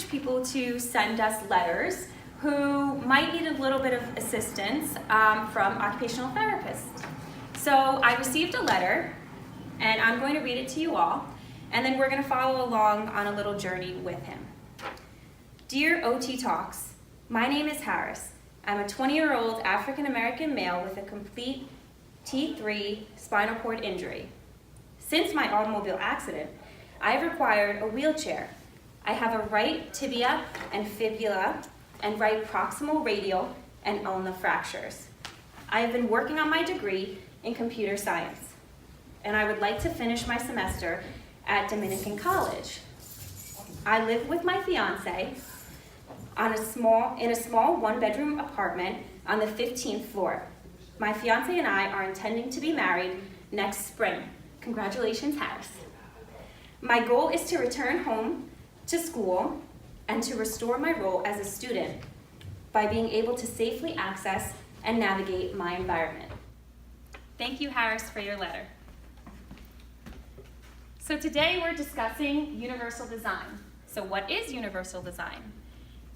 encourage people to send us letters who might need a little bit of assistance from occupational therapists. So I received a letter, and I'm going to read it to you all, and then we're going to follow along on a little journey with him. Dear OT Talks, my name is Harris. I'm a 20-year-old African-American male with a complete T3 spinal cord injury. Since my automobile accident, I have required a wheelchair. I have a right tibia and fibula and right proximal radial and ulna fractures. I have been working on my degree in computer science, and I would like to finish my semester at Dominican College. I live with my fiance in a small one-bedroom apartment on the 15th floor. My fiance and I are intending to be married next spring. Congratulations, Harris. My goal is to return home to school and to restore my role as a student by being able to safely access and navigate my environment. Thank you, Harris, for your letter. So today we're discussing universal design. So what is universal design?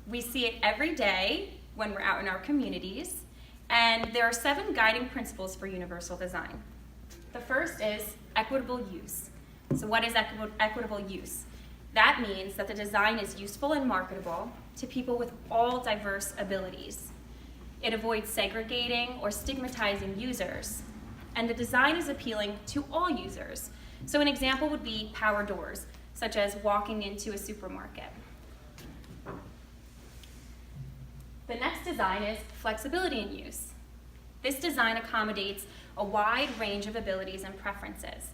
We see it every day when we're out in our communities, and there are 7 guiding principles for universal design. The first is equitable use. So what is equitable use? That means that the design is useful and marketable to people with all diverse abilities. It avoids segregating or stigmatizing users, and the design is appealing to all users. So an example would be power doors, such as walking into a supermarket. The next design is flexibility in use. This design accommodates a wide range of abilities and preferences.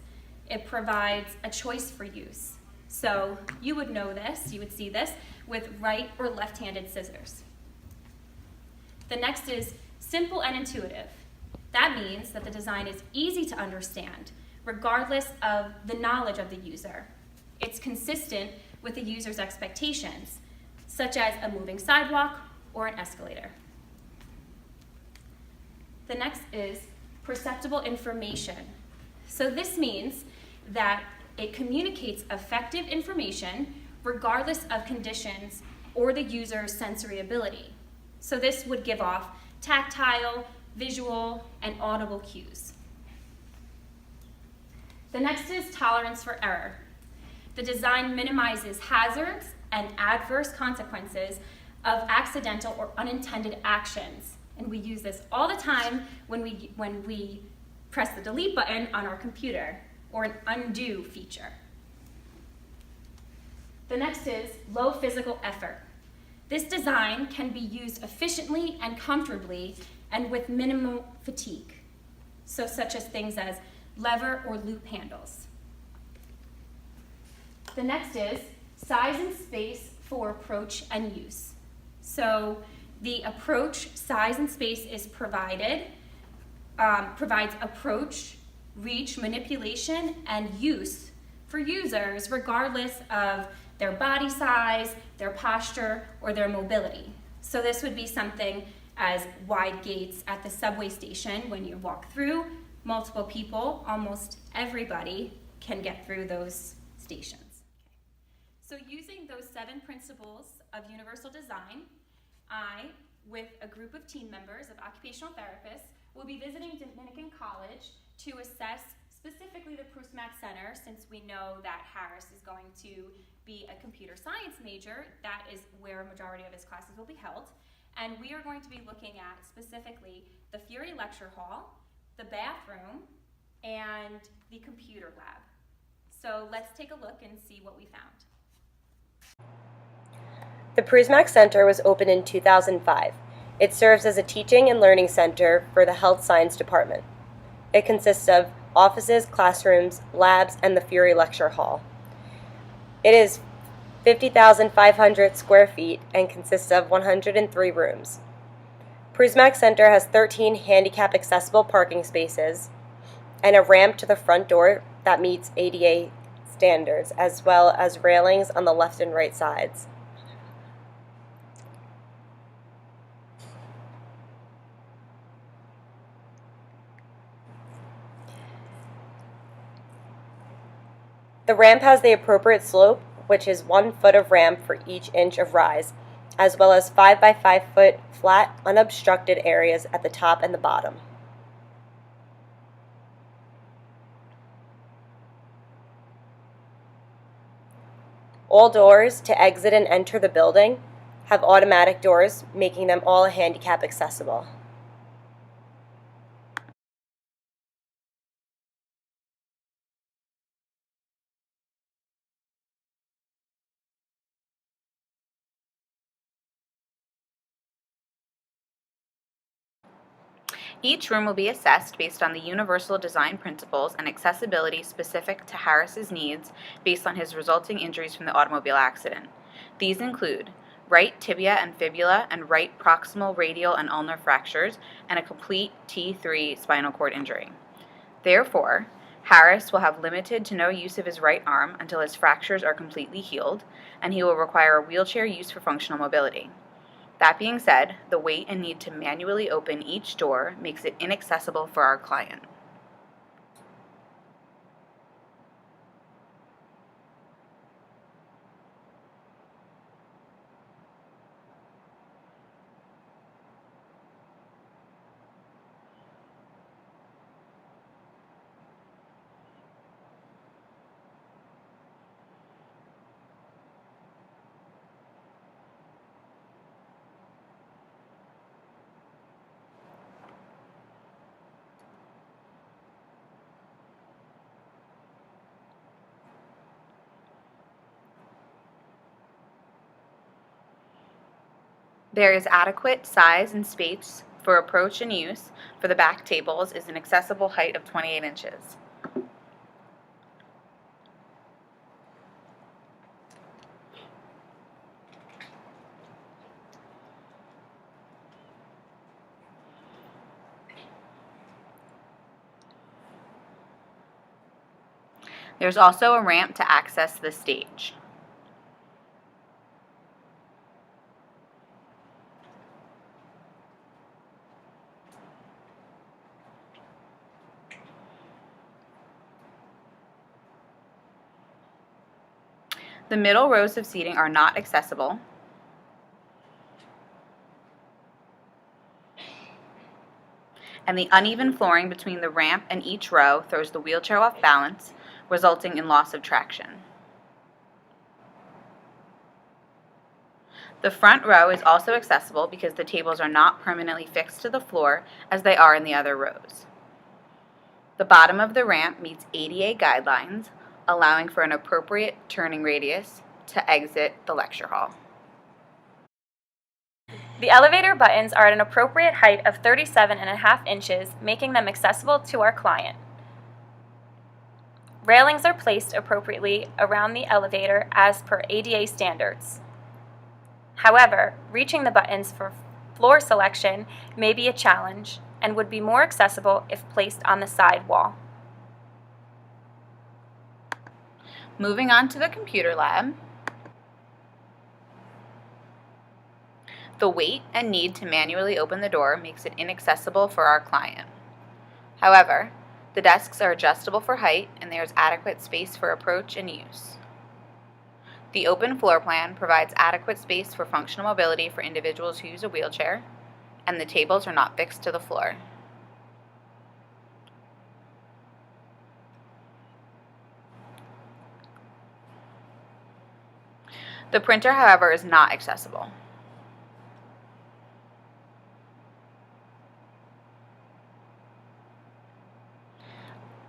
It provides a choice for use. So you would know this, you would see this with right or left-handed scissors. The next is simple and intuitive. That means that the design is easy to understand, regardless of the knowledge of the user. It's consistent with the user's expectations, such as a moving sidewalk or an escalator. The next is perceptible information. So this means that it communicates effective information regardless of conditions or the user's sensory ability. So this would give off tactile, visual, and audible cues. The next is tolerance for error. The design minimizes hazards and adverse consequences of accidental or unintended actions. And we use this all the time when we press the delete button on our computer, or an undo feature. The next is low physical effort. This design can be used efficiently and comfortably and with minimal fatigue, so such as things as lever or loop handles. The next is size and space for approach and use. So the approach, size and space is provides approach, reach, manipulation, and use for users regardless of their body size, their posture, or their mobility. So this would be something as wide gates at the subway station when you walk through. Multiple people, almost everybody, can get through those stations. So using those 7 principles of universal design, I, with a group of team members of occupational therapists, will be visiting Dominican College to assess specifically the Prusmack Center, since we know that Harris is going to be a computer science major. That is where a majority of his classes will be held. And we are going to be looking at specifically the Fury Lecture Hall, the bathroom, and the computer lab. So let's take a look and see what we found. The Prusmack Center was opened in 2005. It serves as a teaching and learning center for the Health Science Department. It consists of offices, classrooms, labs, and the Fury Lecture Hall. It is 50,500 square feet and consists of 103 rooms. Prusmack Center has 13 handicap-accessible parking spaces and a ramp to the front door that meets ADA standards, as well as railings on the left and right sides. The ramp has the appropriate slope which is 1 foot of ramp for each inch of rise, as well as 5 by 5 foot flat, unobstructed areas at the top and the bottom. All doors to exit and enter the building have automatic doors, making them all handicap accessible. Each room will be assessed based on the universal design principles and accessibility specific to Harris's needs based on his resulting injuries from the automobile accident. These include right tibia and fibula and right proximal radial and ulnar fractures and a complete T3 spinal cord injury. Therefore, Harris will have limited to no use of his right arm until his fractures are completely healed, and he will require a wheelchair use for functional mobility. That being said, the weight and need to manually open each door makes it inaccessible for our client. There is adequate size and space for approach and use for the back tables is an accessible height of 28 inches. There's also a ramp to access the stage. The middle rows of seating are not accessible. And the uneven flooring between the ramp and each row throws the wheelchair off balance, resulting in loss of traction. The front row is also accessible because the tables are not permanently fixed to the floor as they are in the other rows. The bottom of the ramp meets ADA guidelines, allowing for an appropriate turning radius to exit the lecture hall. The elevator buttons are at an appropriate height of 37.5 inches, making them accessible to our client. Railings are placed appropriately around the elevator as per ADA standards. However, reaching the buttons for floor selection may be a challenge and would be more accessible if placed on the side wall. Moving on to the computer lab. The weight and need to manually open the door makes it inaccessible for our client. However, the desks are adjustable for height and there is adequate space for approach and use. The open floor plan provides adequate space for functional mobility for individuals who use a wheelchair, and the tables are not fixed to the floor. The printer, however, is not accessible.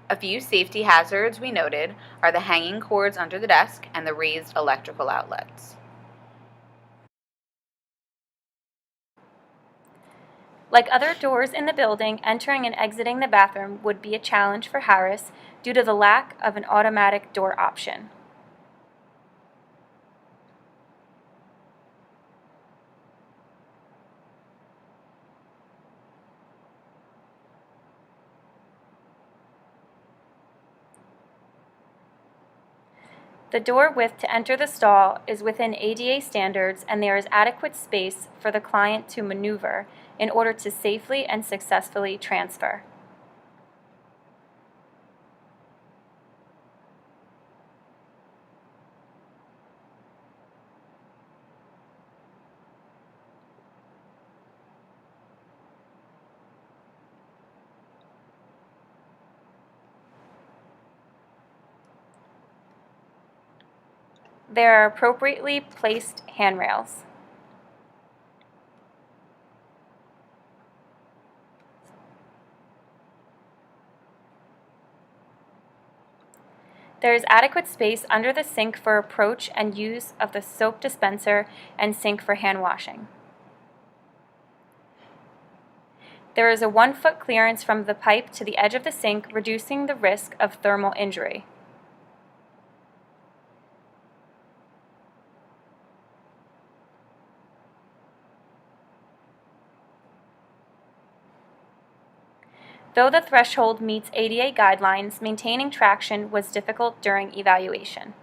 A few safety hazards we noted are the hanging cords under the desk and the raised electrical outlets. Like other doors in the building, entering and exiting the bathroom would be a challenge for Harris due to the lack of an automatic door option. The door width to enter the stall is within ADA standards and there is adequate space for the client to maneuver in order to safely and successfully transfer. There are appropriately placed handrails. There is adequate space under the sink for approach and use of the soap dispenser and sink for hand washing. There is a 1-foot clearance from the pipe to the edge of the sink, reducing the risk of thermal injury. Though the threshold meets ADA guidelines, maintaining traction was difficult during evaluation.